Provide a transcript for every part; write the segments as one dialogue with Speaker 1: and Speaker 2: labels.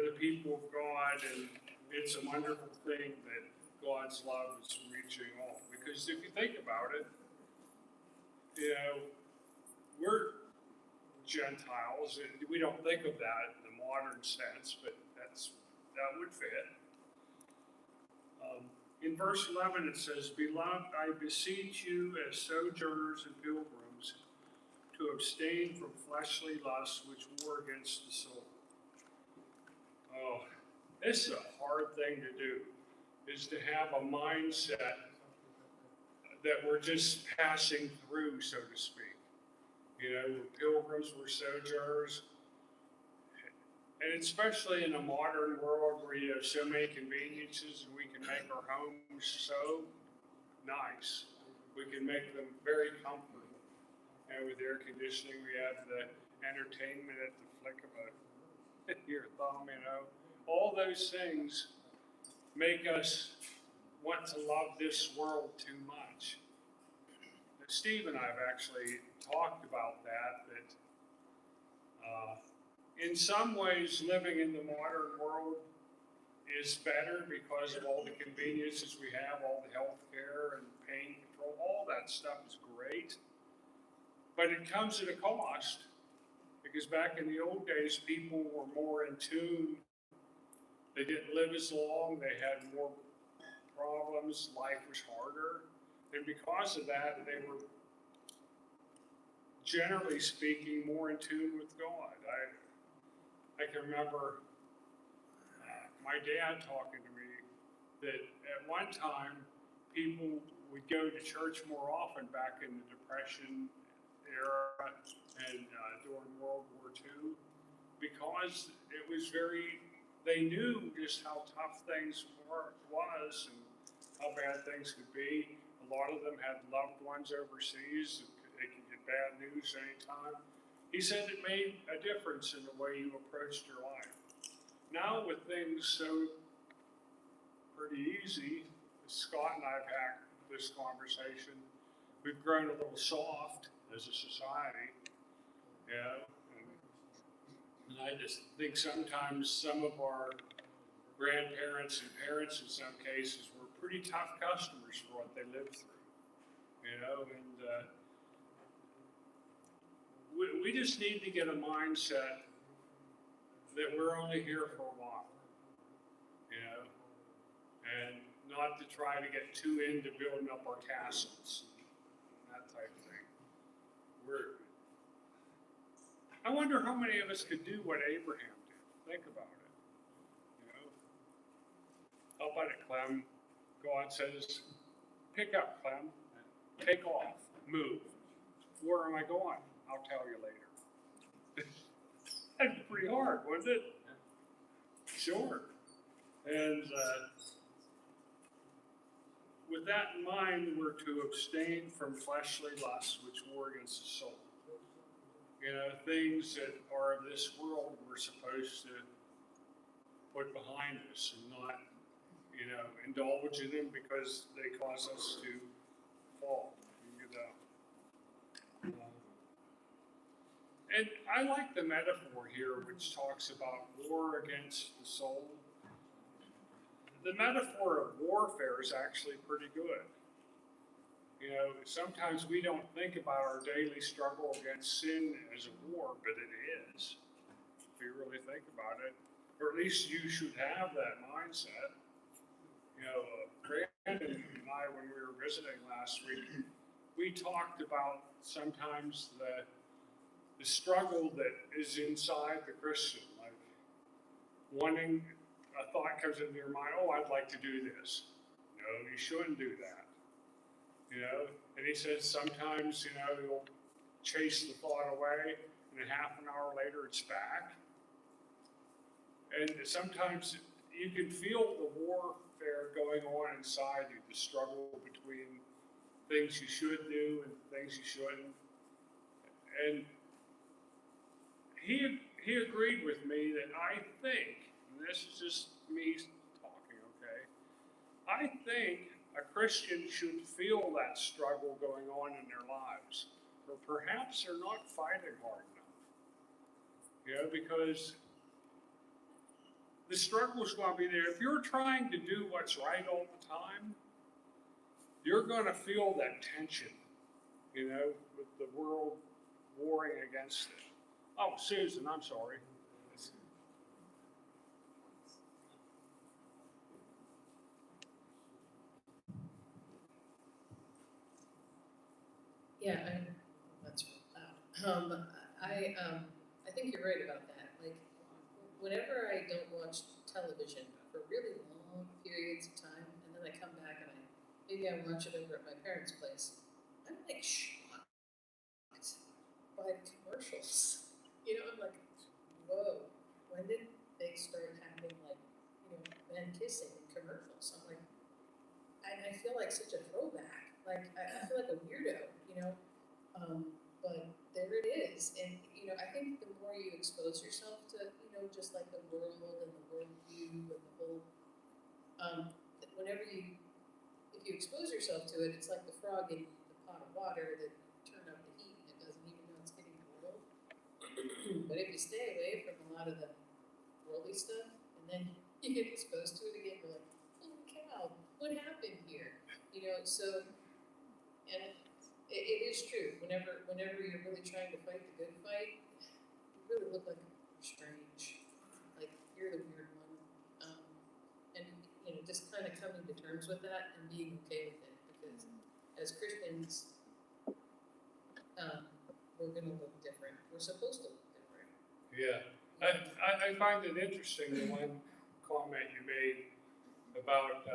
Speaker 1: the people of God, and it's a wonderful thing that God's love is reaching all. Because if you think about it, you know, we're Gentiles, and we don't think of that in the modern sense, but that would fit. In verse 11 it says, "Beloved, I beseech you as sojourners and pilgrims to abstain from fleshly lusts which war against the soul." Oh, this is a hard thing to do, is to have a mindset that we're just passing through, so to speak. You know, we're pilgrims, we're sojourners. And especially in a modern world where you have so many conveniences and we can make our homes so nice. We can make them very comfortable. And with air conditioning, we have the entertainment at the flick of your thumb, you know. All those things make us want to love this world too much. Steve and I have actually talked about that in some ways living in the modern world is better because of all the conveniences we have, all the health care and pain control, all that stuff is great. But it comes at a cost, because back in the old days, people were more in tune. They didn't live as long, they had more problems, life was harder. And because of that, they were, generally speaking, more in tune with God. I can remember my dad talking to me that at one time people would go to church more often back in the Depression era and during World War II, because it was they knew just how tough things was and how bad things could be. A lot of them had loved ones overseas. They could get bad news anytime. He said it made a difference in the way you approached your life. Now with things so pretty easy, Scott and I have had this conversation, we've grown a little soft as a society, you know, and I just think sometimes some of our grandparents and parents in some cases were pretty tough customers for what they lived through, you know, and we just need to get a mindset that we're only here for a while, you know, and not to try to get too into building up our castles and that type of thing. I wonder how many of us could do what Abraham did. Think about it, you know. How about it, Clem? God says, pick up, Clem, take off, move. Where am I going? I'll tell you later. That'd be pretty hard, wouldn't it? Sure. And with that in mind, we're to abstain from fleshly lusts which war against the soul. You know, things that are of this world we're supposed to put behind us and not, you know, indulge in them because they cause us to fall. You know. And I like the metaphor here, which talks about war against the soul. The metaphor of warfare is actually pretty good. You know, sometimes we don't think about our daily struggle against sin as a war, but it is, if you really think about it. Or at least you should have that mindset. You know, Brandon and I, when we were visiting last week, we talked about sometimes the struggle that is inside the Christian, like wanting, a thought comes into your mind, oh, I'd like to do this. No, you shouldn't do that. You know, and he says sometimes, you know, you'll chase the thought away, and half an hour later it's back. And sometimes you can feel the warfare going on inside you, the struggle between things you should do and things you shouldn't. And he agreed with me that I think, and this is just me talking, okay? I think a Christian should feel that struggle going on in their lives, or perhaps they're not fighting hard enough. You know, because the struggle's going to be there. If you're trying to do what's right all the time, you're going to feel that tension, with the world warring against it. Oh, Susan, I'm sorry.
Speaker 2: Yeah, that's real loud. I think you're right about that. Like, whenever I don't watch television for really long periods of time, and then I come back and maybe I watch it over at my parents' place, I'm like shocked by the commercials. I'm like, whoa, when did they start having like, men kissing in commercials? I'm like, I feel like such a throwback. Like I feel like a weirdo. But there it is, and I think the more you expose yourself to, just like the world and the worldview and the whole, whenever if you expose yourself to it, it's like the frog in the pot of water that turned up the heat and it doesn't even know it's getting boiled. But if you stay away from a lot of the worldly stuff, and then you get exposed to it again, you're like, holy cow, what happened here? So, and it is true. Whenever you're really trying to fight the good fight, you really look like you're strange, like you're the weird one. And just kind of coming to terms with that and being okay with it, because as Christians, we're going to look different. We're supposed to look different.
Speaker 1: Yeah, I find it interesting, the one comment you made about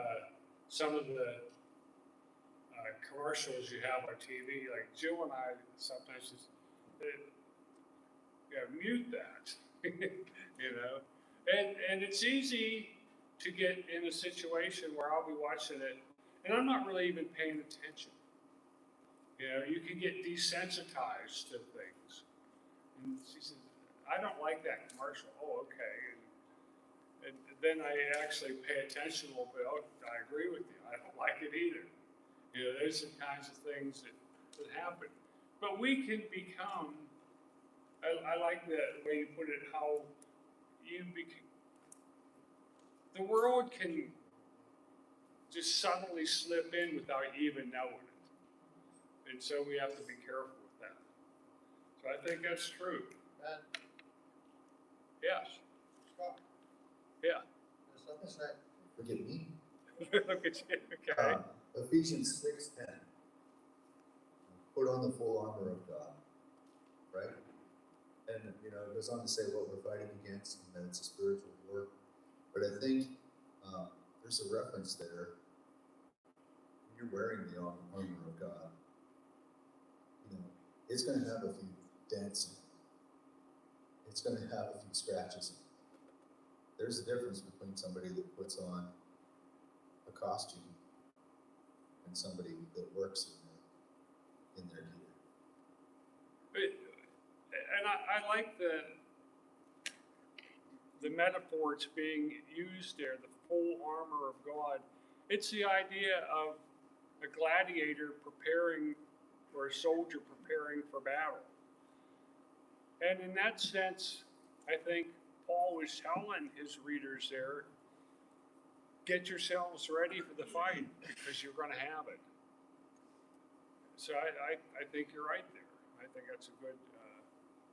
Speaker 1: some of the commercials you have on TV. Like Jill and I sometimes just mute that, and it's easy to get in a situation where I'll be watching it and I'm not really even paying attention. You can get desensitized to things. And she says, I don't like that commercial. Oh, okay. And then I actually pay attention a little bit. Oh, I agree with you. I don't like it either. There's the kinds of things that happen. But we can become, I like the way you put it, how the world can just suddenly slip in without you even knowing it. And so we have to be careful with that. So I think that's true. Yes.
Speaker 3: Scott,
Speaker 1: Yeah.
Speaker 3: there's something to say. Forgive me.
Speaker 1: Look at you. Okay.
Speaker 3: Ephesians 6:10. Put on the full armor of God, right? And it goes on to say what we're fighting against, and that it's a spiritual war. But I think there's a reference there. When you're wearing the armor of God, it's going to have a few dents in it. It's going to have a few scratches in it. There's a difference between somebody that puts on a costume and somebody that works in their gear.
Speaker 1: And I like the metaphors being used there, the full armor of God. It's the idea of a gladiator preparing, or a soldier preparing for battle. And in that sense, I think Paul was telling his readers there, get yourselves ready for the fight, because you're going to have it. So I think you're right there. I think that's a good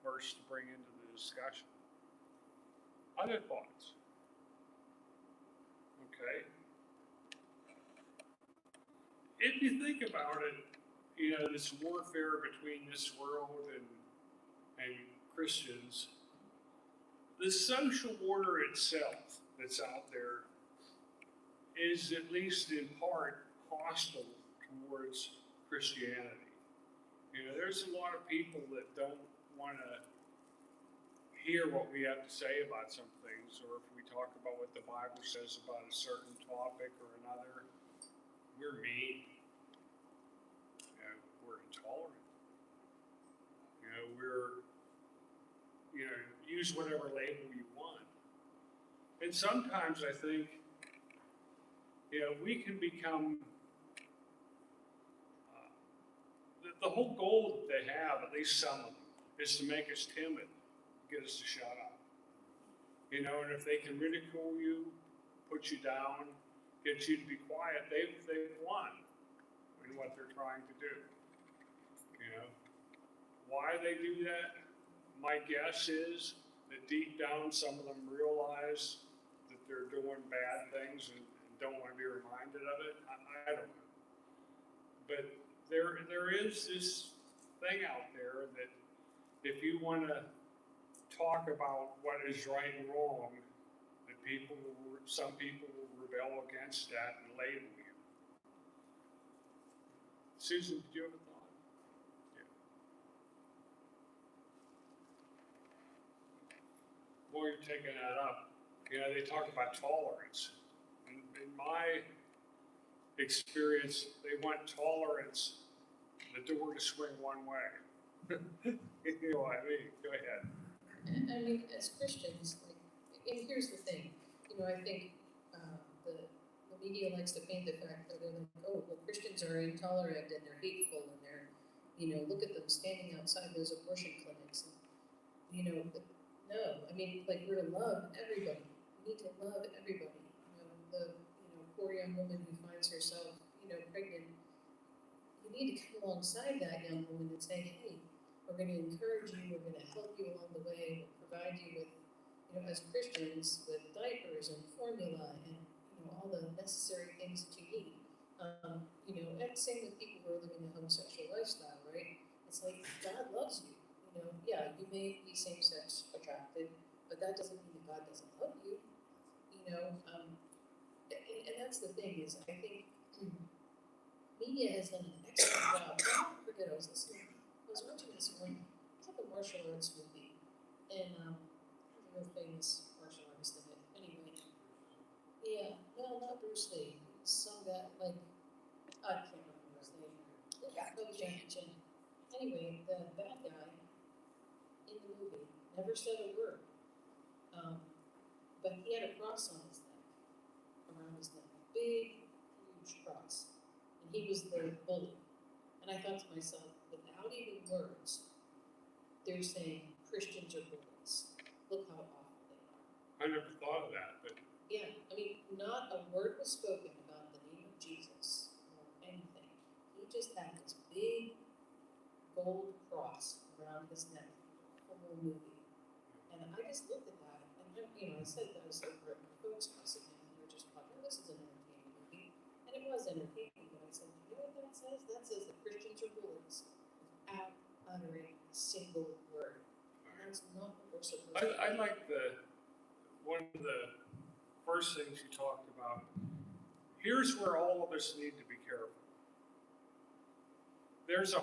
Speaker 1: verse to bring into the discussion. Other thoughts? Okay. If you think about it, this warfare between this world and Christians, the social order itself that's out there is, at least in part, hostile towards Christianity. There's a lot of people that don't want to hear what we have to say about some things, or if we talk about what the Bible says about a certain topic or another, we're mean. We're intolerant. We're, use whatever label you want. And sometimes I think, we can become, the whole goal that they have, at least some of them, is to make us timid, get us to shut up. You know, and if they can ridicule you, put you down, get you to be quiet, they've won in what they're trying to do. You know, why they do that? My guess is that deep down, some of them realize that they're doing bad things and don't want to be reminded of it. I don't know. But there is this thing out there that if you want to talk about what is right and wrong, that some people will rebel against that and label you. Susan, did you have a thought? Yeah. While you're taking that up, you know, they talk about tolerance. In my experience, they want tolerance, the door to swing one way. You know what I mean? Go ahead.
Speaker 2: I mean, as Christians, like, and here's the thing, you know, I think the media likes to paint the fact that they're like, oh, well, Christians are intolerant and they're hateful and they're, you know, look at them standing outside those abortion clinics. And, you know, no, I mean, like, we're to love everybody. We need to love everybody. You know, the poor young woman who finds herself, you know, pregnant. You need to come alongside that young woman and say, hey, we're going to encourage you, we're going to help you along the way, we'll provide you with, you know, as Christians, with diapers and formula and, you know, all the necessary things that you need. You know, and same with people who are living a homosexual lifestyle, right? It's like, God loves you. You know, yeah, you may be same-sex attracted, but that doesn't mean that God doesn't love you. You know, and that's the thing is, I think media has done an excellent job. I forget, I was watching this one, it's like a martial arts movie, and there's a real famous martial artist in it. Anyway, yeah, no, not Bruce Lee. Some guy, like, I can't remember his name. Jackie Chan. Anyway, the bad guy in the movie never said a word, but he had a cross on his neck, around his neck, big, huge cross, and he was the bully. And I thought to myself, without even words, they're saying Christians are bullies. Look how awful they are.
Speaker 1: I never thought of that, but
Speaker 2: yeah, I mean, not a word was spoken about the name of Jesus or anything. He just had this big gold cross around his neck the whole movie. And I just looked at that, and you know, I said that I was over at my folks' house again, and they were just like, oh, this is an entertaining movie. And it was entertaining, but I said, you know what that says? That says that Christians are bullies without uttering a single word. And that's not what we're supposed to do.
Speaker 1: I like one of the first things you talked about. Here's where all of us need to be careful. There's a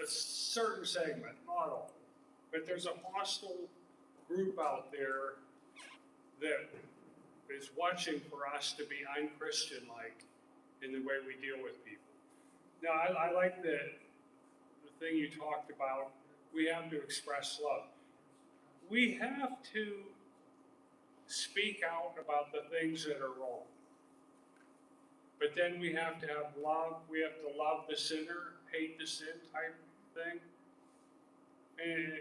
Speaker 1: certain segment, not all, but there's a hostile group out there that is watching for us to be unchristian-like in the way we deal with people. Now, I like the thing you talked about. We have to express love. We have to speak out about the things that are wrong. But then we have to have love. We have to love the sinner, hate the sin type thing. And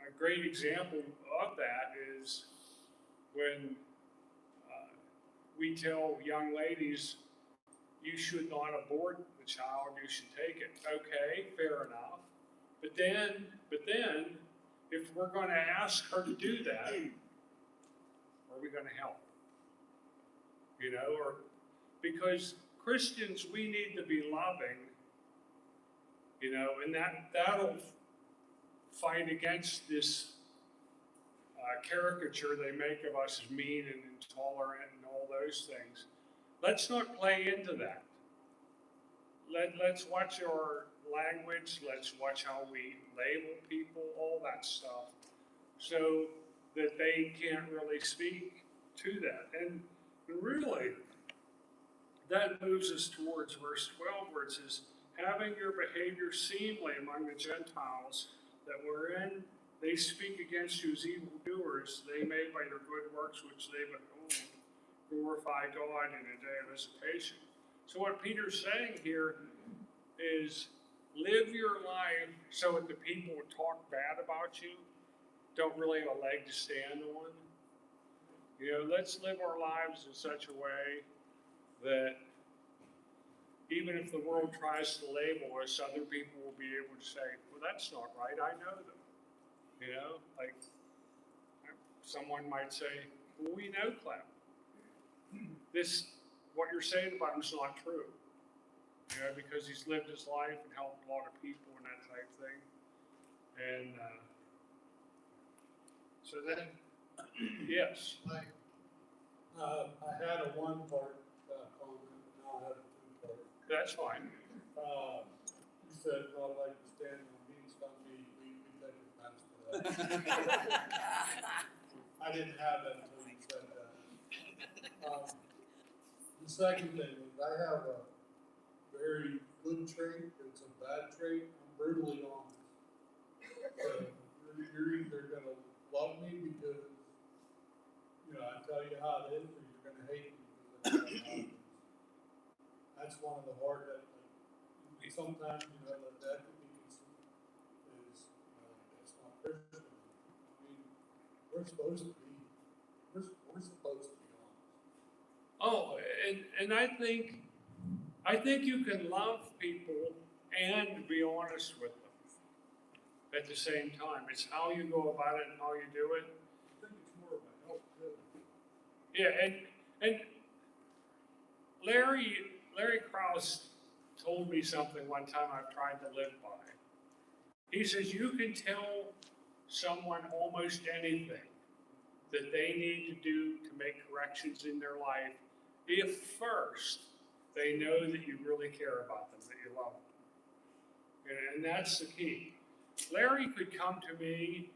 Speaker 1: a great example of that is when we tell young ladies, you should not abort the child, you should take it. Okay, fair enough. But then, if we're going to ask her to do that, are we going to help? You know, or because Christians, we need to be loving, you know, and that'll fight against this caricature they make of us as mean and intolerant and all those things. Let's not play into that. Let's watch our language, let's watch how we label people, all that stuff, so that they can't really speak to that. And really, that moves us towards verse 12, where it says, having your behavior seemly among the Gentiles, that wherein they speak against you as evildoers, they may by your good works which they behold glorify God in a day of visitation. So what Peter's saying here is live your life so that the people talk bad about you, don't really have a leg to stand on. You know, let's live our lives in such a way that even if the world tries to label us, other people will be able to say, well, that's not right, I know them. You know, like someone might say, well, we know Clem. What you're saying about him is not true. You know, because he's lived his life and helped a lot of people and that type of thing. And so then, yes.
Speaker 4: I had a one-part comment, and now I have a two-part.
Speaker 1: That's fine.
Speaker 4: You said, not like to stand on beans, on me, we take offense to that. I didn't have that until you said that. The second thing is, I have a very good trait, it's a bad trait, I'm brutally honest. So, you're either gonna love me because, you know, I tell you how it is, or you're gonna hate me because I tell you how it is. That's one of the hard, sometimes, you know, that could be considered is, you know, it's not Christian. I mean, we're supposed to be honest.
Speaker 1: Oh, and I think you can love people and be honest with them at the same time. It's how you go about it and how you do it.
Speaker 4: I think it's more of a help too.
Speaker 1: Yeah, and Larry Krause told me something one time I've tried to live by. He says you can tell someone almost anything that they need to do to make corrections in their life if first they know that you really care about them, that you love them. And that's the key. Larry could come to me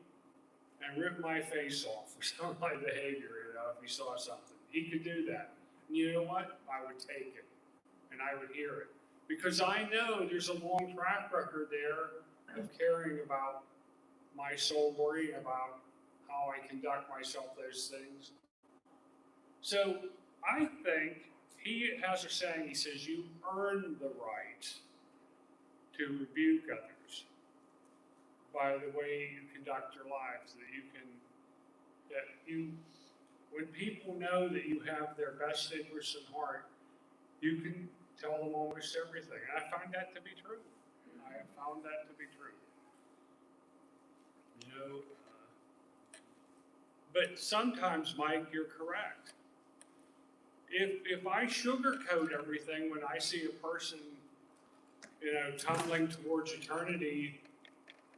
Speaker 1: and rip my face off for some of my behavior, you know, if he saw something. He could do that. And you know what? I would take it and I would hear it. Because I know there's a long track record there of caring about my soul, worrying about how I conduct myself, those things. So I think he has a saying, he says, you earn the right to rebuke others by the way you conduct your lives, when people know that you have their best interests in heart, you can tell them almost everything. And I find that to be true. I have found that to be true. You know, but sometimes, Mike, you're correct. If I sugarcoat everything when I see a person, you know, tumbling towards eternity,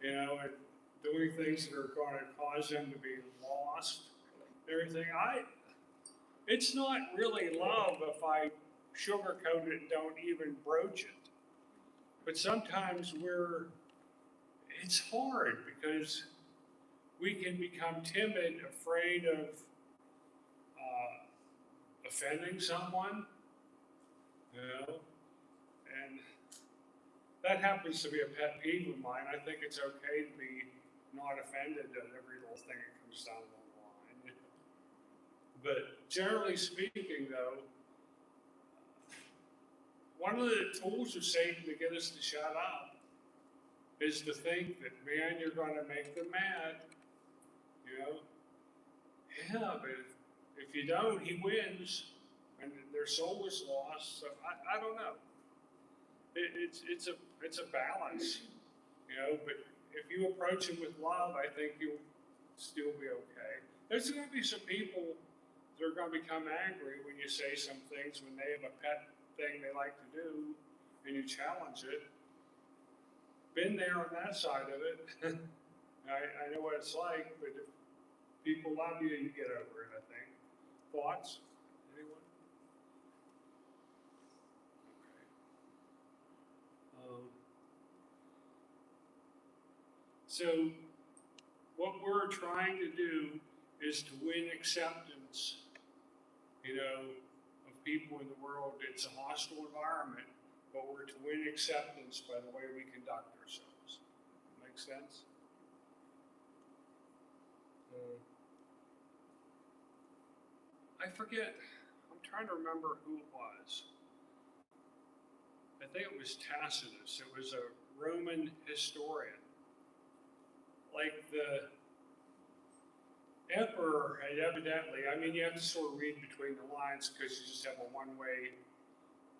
Speaker 1: you know, and doing things that are going to cause them to be lost, everything, it's not really love if I sugarcoat it and don't even broach it. But sometimes it's hard because we can become timid, afraid of offending someone, you know, and that happens to be a pet peeve of mine. I think it's okay to be not offended at every little thing that comes down the line. But generally speaking, though, one of the tools of Satan to get us to shut up is to think that, man, you're going to make them mad, you know. Yeah, but if you don't, he wins, and their soul is lost. So I don't know. It's a balance, you know. But if you approach him with love, I think you'll still be okay. There's going to be some people that are going to become angry when you say some things when they have a pet thing they like to do, and you challenge it. Been there on that side of it. I know what it's like, but if people love you, you get over it, I think. Thoughts? Anyone? Okay. So, what we're trying to do is to win acceptance, you know, of people in the world. It's a hostile environment, but we're to win acceptance by the way we conduct ourselves. Make sense? I forget. I'm trying to remember who it was. I think it was Tacitus. It was a Roman historian. Like remember, evidently, I mean, you have to sort of read between the lines because you just have a one-way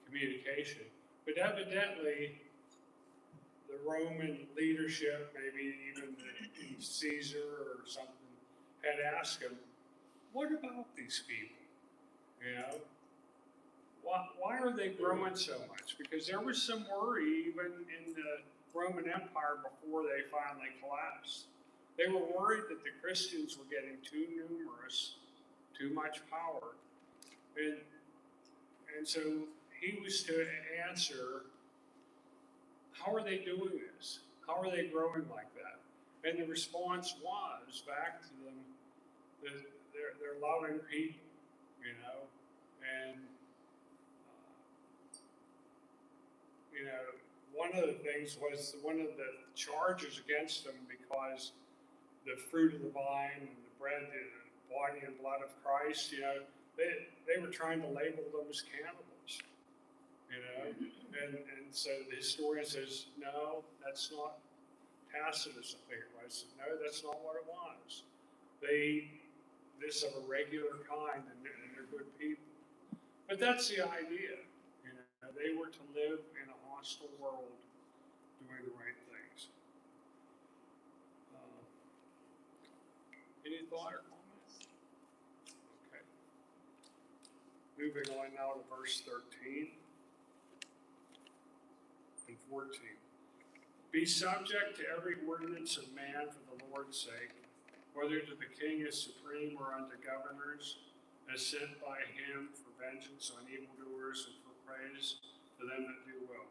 Speaker 1: communication. But evidently, the Roman leadership, maybe even the Caesar or something, had asked him, what about these people? You know, why are they growing so much? Because there was some worry even in the Roman Empire before they finally collapsed. They were worried that the Christians were getting too numerous, too much power. And so he was to answer, how are they doing this? How are they growing like that? And the response was back to them that they're loving people, you know, and you know, one of the things was one of the charges against them because the fruit of the vine and the bread, the body and blood of Christ, you know, they were trying to label them as cannibals, you know, and so the historian says, no, that's not Tacitus, I think it was. No, that's not what it was. They eat this of a regular kind, and they're good people. But that's the idea, you know, they were to live in a hostile world doing the right things. Any thought or comment? Okay. Moving on now to verse 13 and 14. Be subject to every ordinance of man for the Lord's sake, whether to the king as supreme or unto governors, as sent by him for vengeance on evildoers and for praise to them that do well.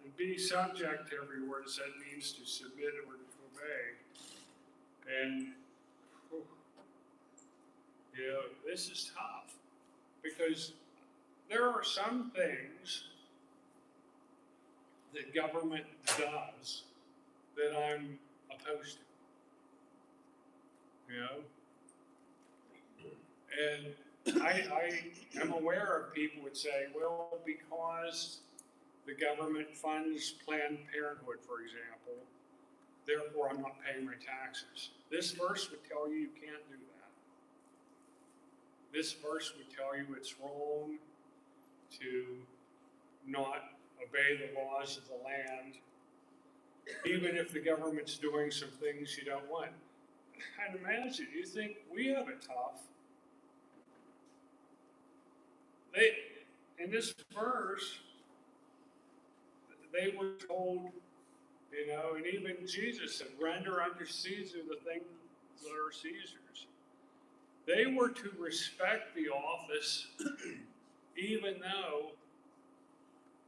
Speaker 1: And be subject to every word, that means to submit or to obey. And, you know, this is tough because there are some things that government does that I'm opposed to, you know? And I am aware of people would say, well, because the government funds Planned Parenthood, for example, therefore I'm not paying my taxes. This verse would tell you you can't do that. This verse would tell you it's wrong to not obey the laws of the land, even if the government's doing some things you don't want. And imagine, you think we have it tough. In this verse, they were told, you know, and even Jesus said, render unto Caesar the things that are Caesar's. They were to respect the office, even though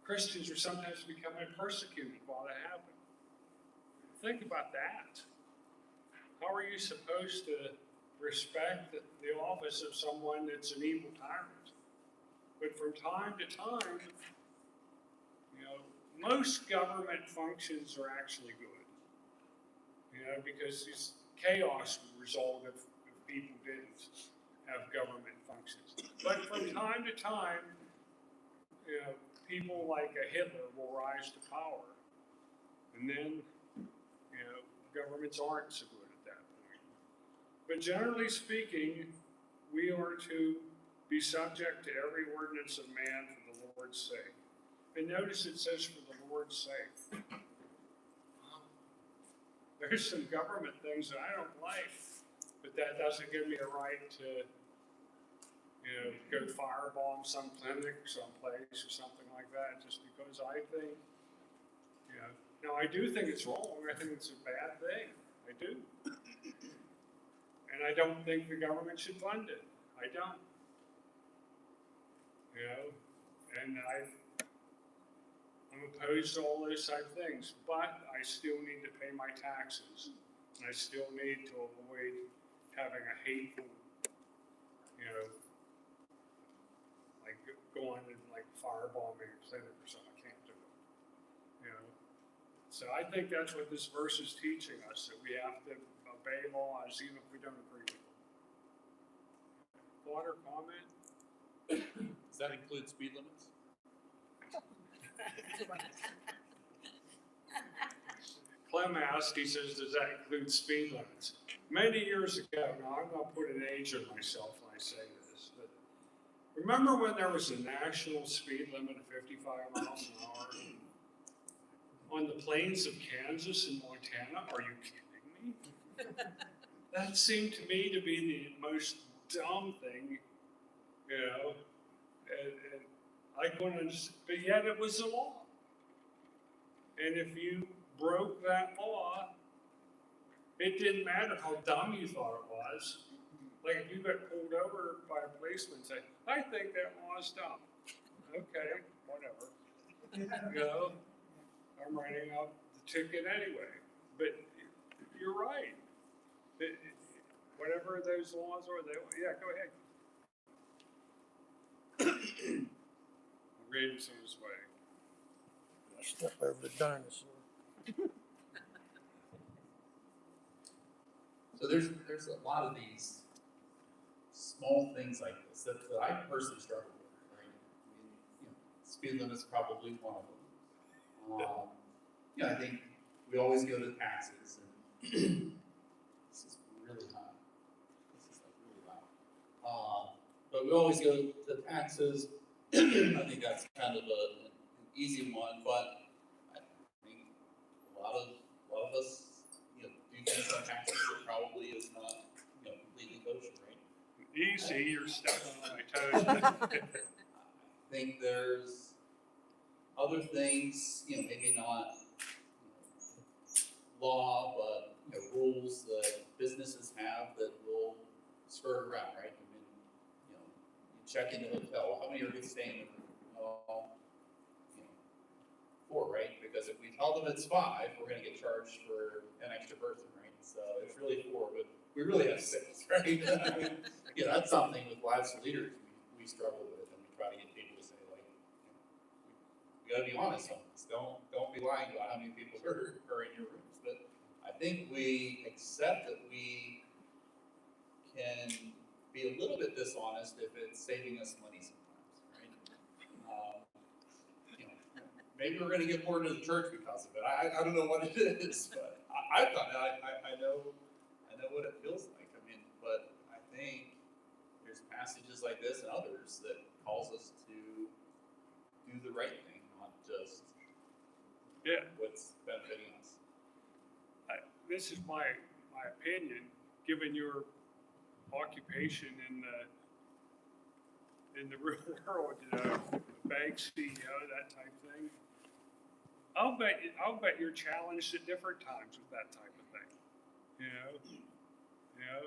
Speaker 1: Christians are sometimes becoming persecuted while that happened. Think about that. How are you supposed to respect the office of someone that's an evil tyrant? But from time to time, you know, most government functions are actually good. You know, because this chaos would result if people didn't have government functions. But from time to time, you know, people like a Hitler will rise to power. And then, you know, governments aren't so good at that point. But generally speaking, we are to be subject to every ordinance of man for the Lord's sake. And notice it says for the Lord's sake. There's some government things that I don't like, but that doesn't give me a right to, you know, go firebomb some clinic someplace or something like that, just because I think, you know, now I do think it's wrong. I think it's a bad thing. I do. And I don't think the government should fund it. I don't. You know, and I'm opposed to all those type of things, but I still need to pay my taxes, and I still need to avoid having a hateful, you know, like going and like firebombing a clinic or something. I can't do it, you know. So I think that's what this verse is teaching us, that we have to obey laws even if we don't agree with them. Thought or comment?
Speaker 5: Does that include speed limits?
Speaker 1: Clem asked, he says, does that include speed limits? many years ago, now I'm not putting an age on myself when I say this, but remember when there was a national speed limit of 55 miles an hour on the plains of Kansas and Montana? Are you kidding me? That seemed to me to be the most dumb thing, you know, and I couldn't understand, but yet it was a law. And if you broke that law, it didn't matter how dumb you thought it was. Like if you got pulled over by a policeman and say, I think that law is dumb. Okay, whatever. You know, I'm writing up the ticket anyway. But you're right. Whatever those laws are, yeah, go ahead. I'm reading someone's way.
Speaker 6: Step over the dinosaur.
Speaker 5: So there's a lot of these small things like this that I personally struggle with, right? I mean, you know, speed limit's probably one of them. Yeah, I think we always go to taxes, and this is really loud. This is like really loud. But we always go to taxes. I think that's kind of an easy one, but I think a lot of us, you know, do things on taxes that probably is not, you know, completely kosher, right?
Speaker 1: Easy, you're stepping on my toes.
Speaker 5: I think there's other things, you know, maybe not law, but you know, rules that businesses have that will skirt around, right? I mean, you know, you check into the hotel. How many are staying in the hotel? You know, 4, right? Because if we tell them it's 5, we're going to get charged for an extra person, right? So it's really 4, but we really have 6, right? I mean, you know, that's something with lives of leaders we struggle with, and we try to get people to say, like, you got to be honest on this. Don't be lying about how many people are in your rooms. But I think we accept that we can be a little bit dishonest if it's saving us money sometimes, right? You know, maybe we're going to get more into the church because of it. I don't know what it is, but I've done it. I know what it feels like. I mean, but I think there's passages like this and others that calls us to do the right thing, not just what's benefiting us.
Speaker 1: This is my opinion, given your occupation in the real world, you know, bank CEO, that type of thing. I'll bet you're challenged at different times with that type of thing. You know,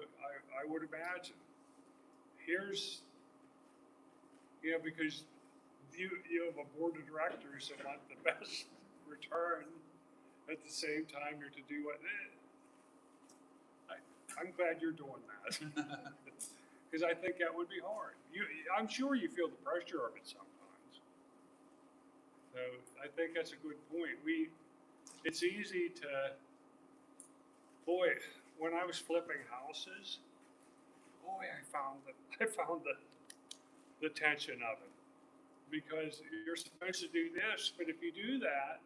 Speaker 1: I would imagine. Here's, you know, because you have a board of directors that want the best return. At the same time, you're to do what? I'm glad you're doing that, because I think that would be hard. I'm sure you feel the pressure of it sometimes. So I think that's a good point. It's easy to, boy, when I was flipping houses, boy, I found the tension of it, because you're supposed to do this, but if you do that,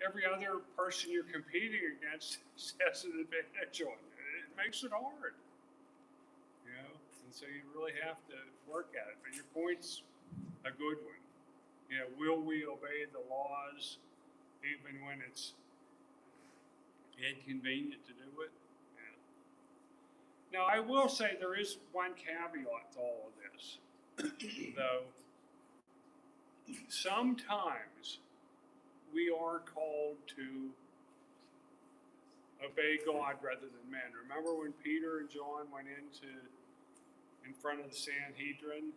Speaker 1: every other person you're competing against has an advantage on it. It makes it hard, you know. And so you really have to work at it. But your point's a good one. You know, will we obey the laws even when it's inconvenient to do it? Yeah. Now I will say there is one caveat to all of this, though. Sometimes we are called to obey God rather than men. Remember when Peter and John went in front of the Sanhedrin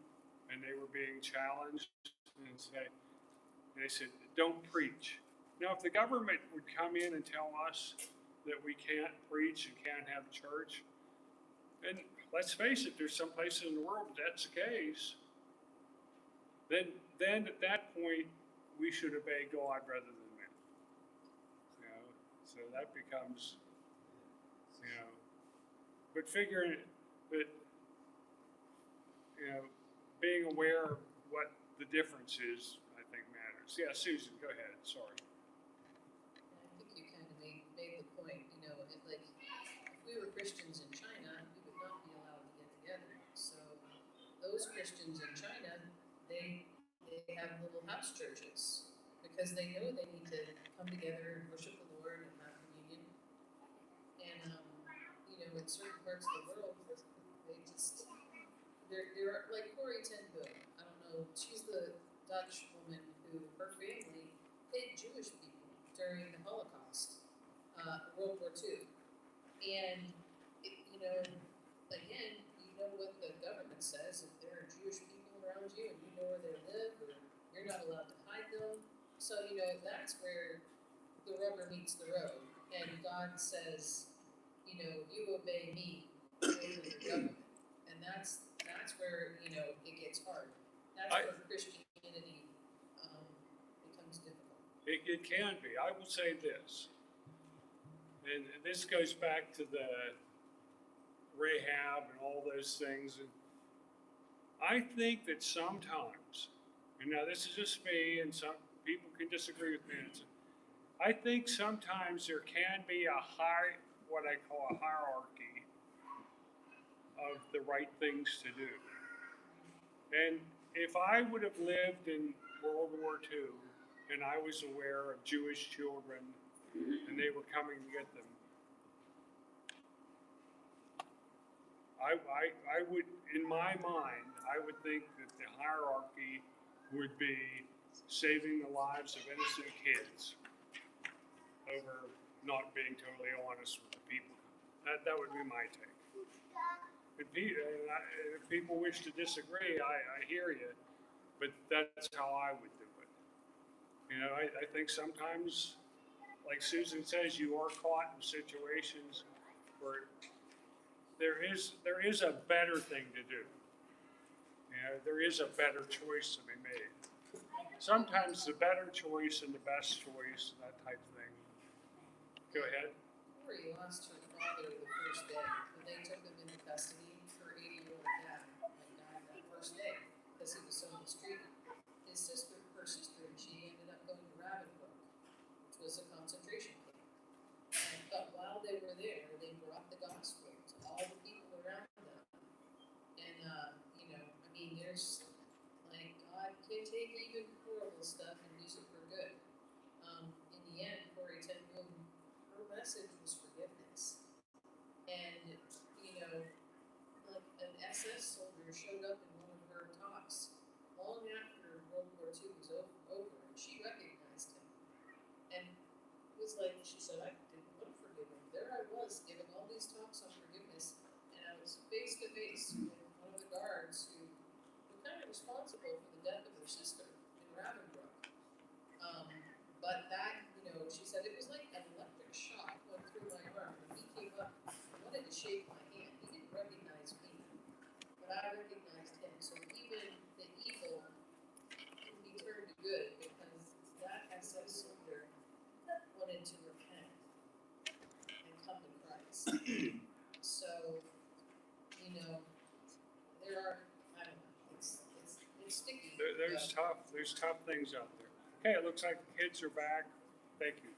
Speaker 1: and they were being challenged and they said, don't preach. Now, if the government would come in and tell us that we can't preach and can't have church, and let's face it, there's some places in the world that that's the case, then at that point, we should obey God rather than men. You know, so that becomes, you know, but you know, being aware of what the difference is, I think matters. Yeah, Susan, go ahead. Sorry.
Speaker 2: I think you kind of made the point, you know, like those Christians in China, they have little house churches because they know they need to come together and worship the Lord and have communion. And in certain parts of the world, they just they're like Corrie Ten Boom. I don't know. She's the Dutch woman who her family hid Jewish people during the Holocaust, World War II, and again, you know what the government says. If there are Jewish people around you and you know where they live, or you're not allowed to hide them. So that's where the rubber meets the road, and God says, you obey me over the government, and that's where it gets hard. That's where Christianity becomes difficult.
Speaker 1: It can be. I will say this, and this goes back to the Rahab and all those things. And I think that sometimes, and now this is just me, and some people can disagree with me. I think sometimes there can be what I call a hierarchy of the right things to do. And if I would have lived in World War II and I was aware of Jewish children and they were coming to get them, I would, in my mind, I would think that the hierarchy would be saving the lives of innocent kids over not being totally honest with the people. That would be my take. If people wish to disagree, I hear you, but that's how I would do it. I think sometimes, like Susan says, you are caught in situations where there is a better thing to do. There is a better choice to be made. Sometimes the better choice and the best choice, that type of thing. Go ahead.
Speaker 2: Corey lost her father the first day when they took him into custody. Her 80-year-old dad died that first day because he was so mistreated. Her sister, and she ended up going to Ravensbrück, which was a concentration camp. But while they were there, they brought the gospel to all the people around them. And there's God can take even horrible stuff and use it for good. In the end, Corrie Ten Boom, her message was forgiveness. And an SS soldier showed up in one of her talks long after World War II was over, and she recognized him. And it was like, she said, I didn't want to forgive him. There I was, giving all these talks on forgiveness, and I was face to face with one of the guards who kind of responsible for the death of her sister in Ravensbrück. But that, she said it was like an electric shock went through my arm. When he came up, he wanted to shake my hand. He didn't recognize me, but I recognized him. So even the evil can be turned to good because that SS soldier wanted to repent and come to Christ. So, there are, I don't know, it's sticky.
Speaker 1: There's tough things out there. Okay, it looks like the kids are back. Thank you.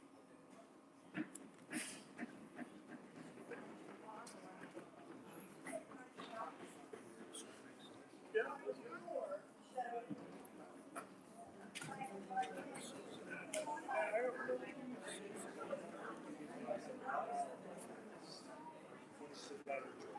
Speaker 1: What's the better choice?